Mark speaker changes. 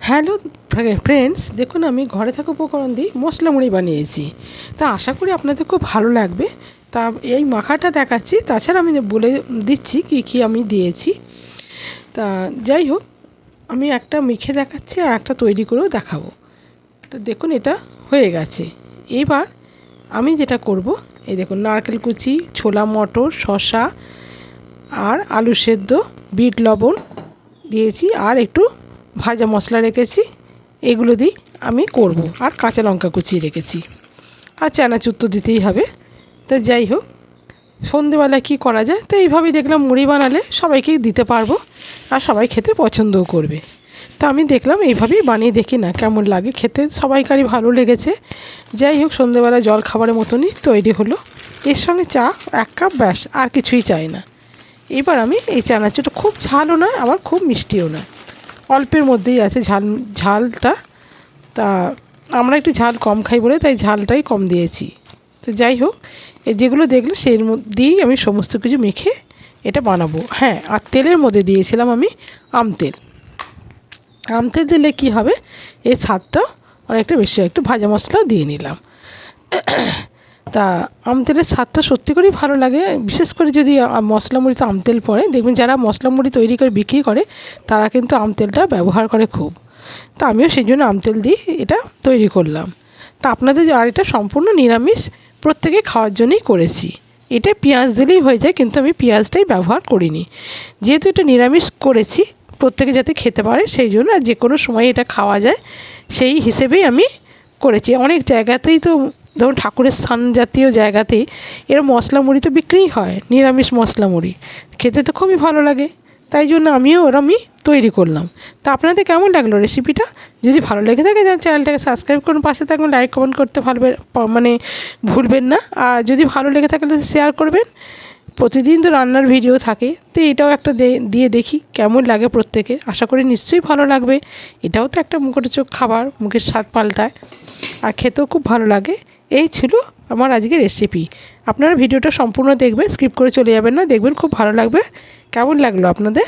Speaker 1: Hello friends, দেখুন আমি ঘরে থাকা উপকরণ দিয়ে মশলা মুড়ি বানিয়েছি। তা আশা করি আপনাদের খুব ভালো লাগবে। তা এই মাখাটা দেখাচ্ছি, তাছাড়া আমি বলে দিচ্ছি কী কী আমি দিয়েছি। তা যাই হোক, আমি একটা মেখে দেখাচ্ছি আর একটা তৈরি করেও দেখাবো। তো দেখুন এটা হয়ে গেছে। এবার আমি যেটা করব, এই দেখুন নারকেল কুচি, ছোলা মটর, শসা আর আলু সেদ্ধ, বিট লবণ দিয়েছি আর একটু ভাজা মশলা রেখেছি। এগুলো দিয়ে আমি করব। আর কাঁচা লঙ্কা কুচিয়ে রেখেছি, আর চানাচুর তো দিতেই হবে। তো যাই হোক, সন্ধেবেলায় কী করা যায়, তো এইভাবেই দেখলাম মুড়ি বানালে সবাইকেই দিতে পারবো আর সবাই খেতে পছন্দও করবে। তা আমি দেখলাম এইভাবেই বানিয়ে দেখি না কেমন লাগে খেতে, সবাইকারই ভালো লেগেছে। যাই হোক, সন্ধেবেলা জল খাবারের মতনই তৈরি হলো। এর সঙ্গে চা 1 কাপ, ব্যাস, আর কিছুই চাই না। এবার আমি এই চানাচুরটা খুব ঝালও নয় আবার খুব মিষ্টিও নয়, অল্পের মধ্যেই আছে ঝালটা। তা আমরা একটু ঝাল কম খাই বলে তাই ঝালটাই কম দিয়েছি। তো যাই হোক, যেগুলো দেখলে সেই মধ্যেই আমি সমস্ত কিছু মেখে এটা বানাবো। হ্যাঁ, আর তেলের মধ্যে দিয়েছিলাম আমি আমতেল। আমতেল দিলে কী হবে, এই স্বাদটা অনেকটা বেশি। একটু ভাজা মশলাও দিয়ে নিলাম। তা আমতেলের স্বাদটা সত্যি করেই ভালো লাগে, বিশেষ করে যদি মশলা মুড়িতে আমতেল পড়ে। দেখবেন যারা মশলা মুড়ি তৈরি করে বিক্রি করে তারা কিন্তু আমতেলটা ব্যবহার করে খুব। তা আমিও সেই জন্য আমতেল দিয়ে এটা তৈরি করলাম। তা আপনাদের আর এটা সম্পূর্ণ নিরামিষ, প্রত্যেকে খাওয়ার জন্যই করেছি। এটা পেঁয়াজ দিলেই হয়ে যায়, কিন্তু আমি পেঁয়াজটাই ব্যবহার করিনি। যেহেতু এটা নিরামিষ করেছি, প্রত্যেকে যাতে খেতে পারে সেই জন্য, আর যে কোনো সময় এটা খাওয়া যায় সেই হিসেবেই আমি করেছি। অনেক জায়গাতেই তো ধরুন ঠাকুরের স্থান জাতীয় জায়গাতেই এর মশলা মুড়ি তো বিক্রিই হয়, নিরামিষ মশলা মুড়ি খেতে তো খুবই ভালো লাগে। তাই জন্য আমিও ওরমই তৈরি করলাম। তা আপনাদের কেমন লাগলো রেসিপিটা? যদি ভালো লেগে থাকে তাহলে চ্যানেলটাকে সাবস্ক্রাইব করুন, পাশে থাকুন, লাইক কমেন্ট করতে ভুলবেন না। আর যদি ভালো লেগে থাকে তাহলে শেয়ার করবেন। প্রতিদিন তো রান্নার ভিডিও থাকে, তো এটাও একটা দিয়ে দেখি কেমন লাগে প্রত্যেকের। আশা করি নিশ্চয়ই ভালো লাগবে। এটাও তো একটা মুখরোচক খাবার, মুখের স্বাদ পাল্টায় আর খেতেও খুব ভালো লাগে। এই ছিল আমার আজকের রেসিপি। আপনারা ভিডিওটা সম্পূর্ণ দেখবেন, স্কিপ করে চলে যাবেন না, দেখবেন খুব ভালো লাগবে। কেমন লাগলো আপনাদের?